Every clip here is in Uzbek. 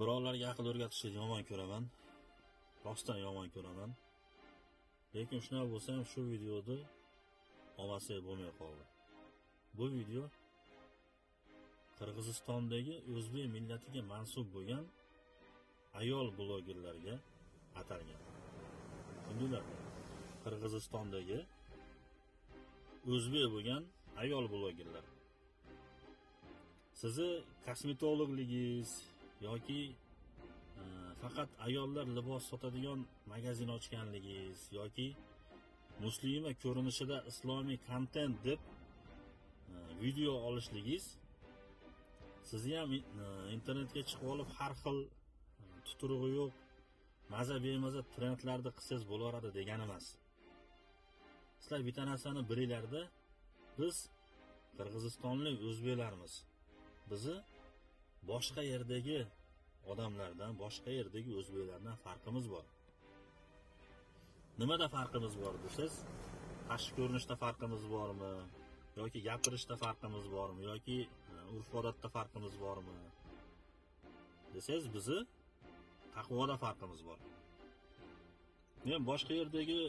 Birovlarga aql o'rgatishni yomon ko'raman. Rostdan yomon ko'raman. Lekin shunaqa bo'lsa ham shu videoni olmasak bo'lmay qoldi. Bu video Qirg'izistondagi o'zbek millatiga mansub bo'lgan ayol blogerlarga atalgan. Tushundinglar? Qirg'izistondagi o'zbek bo'lgan ayol blogerlar. Sizni kosmetologligingiz yoki faqat ayollar libos sotadigan magazin ochganligingiz yoki muslima ko'rinishida islomiy kontent deb video olishligingiz sizni ham internetga chiqib olib har xil tuturug'i yo'q maza bemaza trendlarni qilsangiz bo'laveradi degani emas. Sizlar bitta narsani bilinglarda, biz Qirg'izistonlik o'zbeklarmiz. Bizni boshqa yerdagi odamlardan, boshqa yerdagi o'zbeklardan farqimiz bor. Nimada farqimiz bor desangiz, tashqi ko'rinishda farqimiz bormi, yoki gapirishda farqimiz bormi, yoki urf-odatda farqimiz bormi desangiz, bizni taqvoda farqimiz bor. Men boshqa yerdagi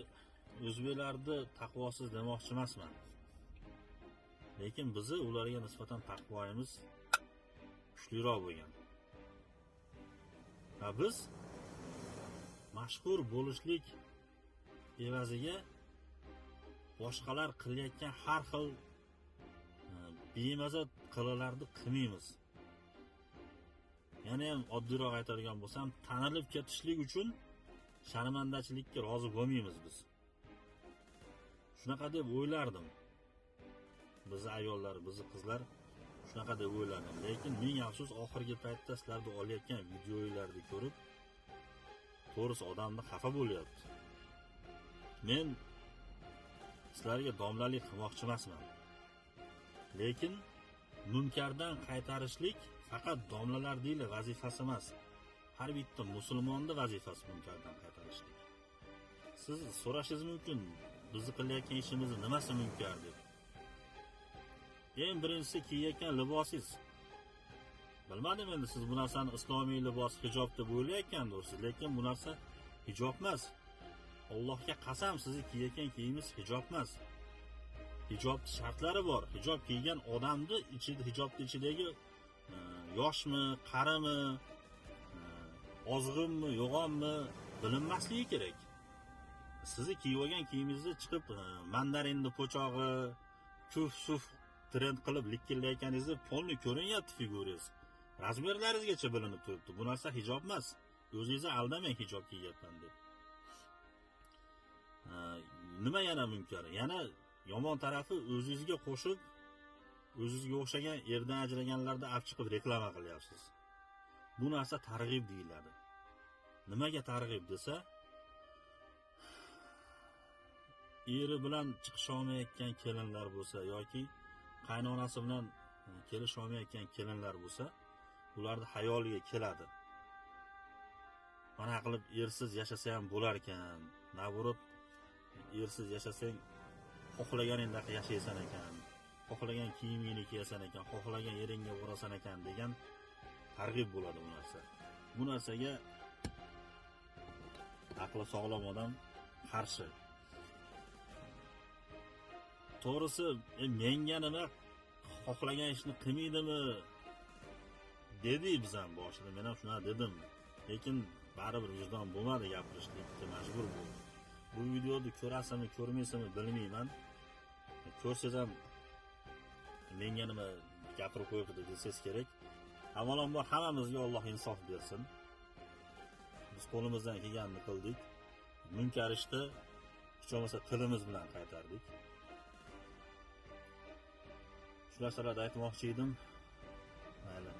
o'zbeklarni taqvosiz demoqchi emasman. Lekin bizni ularga nisbatan taqvoyimiz kuchliroq bo'lgan. Va biz mashhur bo'lishlik evaziga boshqalar qilayotgan har xil bemaza qilalarni qilmaymiz. Yana ham oddiyroq aytadigan bo'lsam, tanilib ketishlik uchun sharmandachilikka rozi bo'lmaymiz biz. Shunaqa deb o'ylardim. Bizni ayollar, bizni qizlar shunaqa deb o'yladim. Lekin ming afsus, oxirgi paytda sizlarni olayotgan videolarni ko'rib, to'g'risi odamni xafa bo'lyapti. Men sizlarga domlalik qilmoqchi emasman. Lekin munkardan qaytarishlik faqat domlalarning vazifasi emas. Har bitta musulmonning vazifasi munkardan qaytarishlik. Siz so'rashingiz mumkin, bizni qilayotgan ishimiz nimasi munkar deb. Eng birinchisi kiyayotgan libosingiz. Bilmadim endi siz bu narsani islomiy libos, hijob deb o'ylayotgandingiz, lekin bu narsa hijob emas. Allohga qasam, sizni kiyayotgan kiyimingiz hijob emas. Hijobning shartlari bor. Hijob kiygan odamni hijobning ichidagi yoshmi, qarimi, ozg'inmi, yo'g'onmi bilinmasligi kerak. Sizni kiyib olgan kiyimingizni chiqib mandarinni po'chog'i, kuf-suf trend qilib likillayotganingizni polni ko'rinyapti figurangiz. Razmerlaringizgacha bilinib turibdi. Bu narsa hijob emas. O'zingizni aldamang hijob kiyyapman deb. Nima yana munkar? Yana yomon tarafi o'zingizga qo'shib, o'zingizga o'xshagan erdan ajraganlarni olib chiqib reklama qilyapsiz. Bu narsa targ'ib deyiladi. Nimaga targ'ib desa, eri bilan chiqisha olmayotgan kelinlar bo'lsa yoki qaynonasi bilan kelisha olmayotgan kelinlar bo'lsa, ularning hayoliga keladi. Mana qilib ersiz yashasa ham bo'lar ekan. Navorot ersiz yashasang xohlaganingda yashaysan ekan. Xohlagan kiyimingni kiyasan ekan, xohlagan yeringga borasan ekan degan targ'ib bo'ladi bu narsa. Bu narsaga aqli sog'lom odam qarshi. To'g'risi, menga nima xohlagan ishni qilmaydimi dedik biz ham boshida. Men ham shuna dedim. Lekin baribir vijdon bo'lmadi, gapirishlikka majbur bo'ldim. Bu videoni ko'rasizmi, ko'rmaysizmi bilmayman. Ko'rsangiz ham menga nima gapirib qo'yibdi desangiz kerak. Avvalambor hammamizga Alloh insof bersin. Biz qo'limizdan kelganini qildik. Munkar ishni hech bo'lmasa tilimiz bilan qaytardik. Shu narsalarni aytmoqchi edim. Mayli.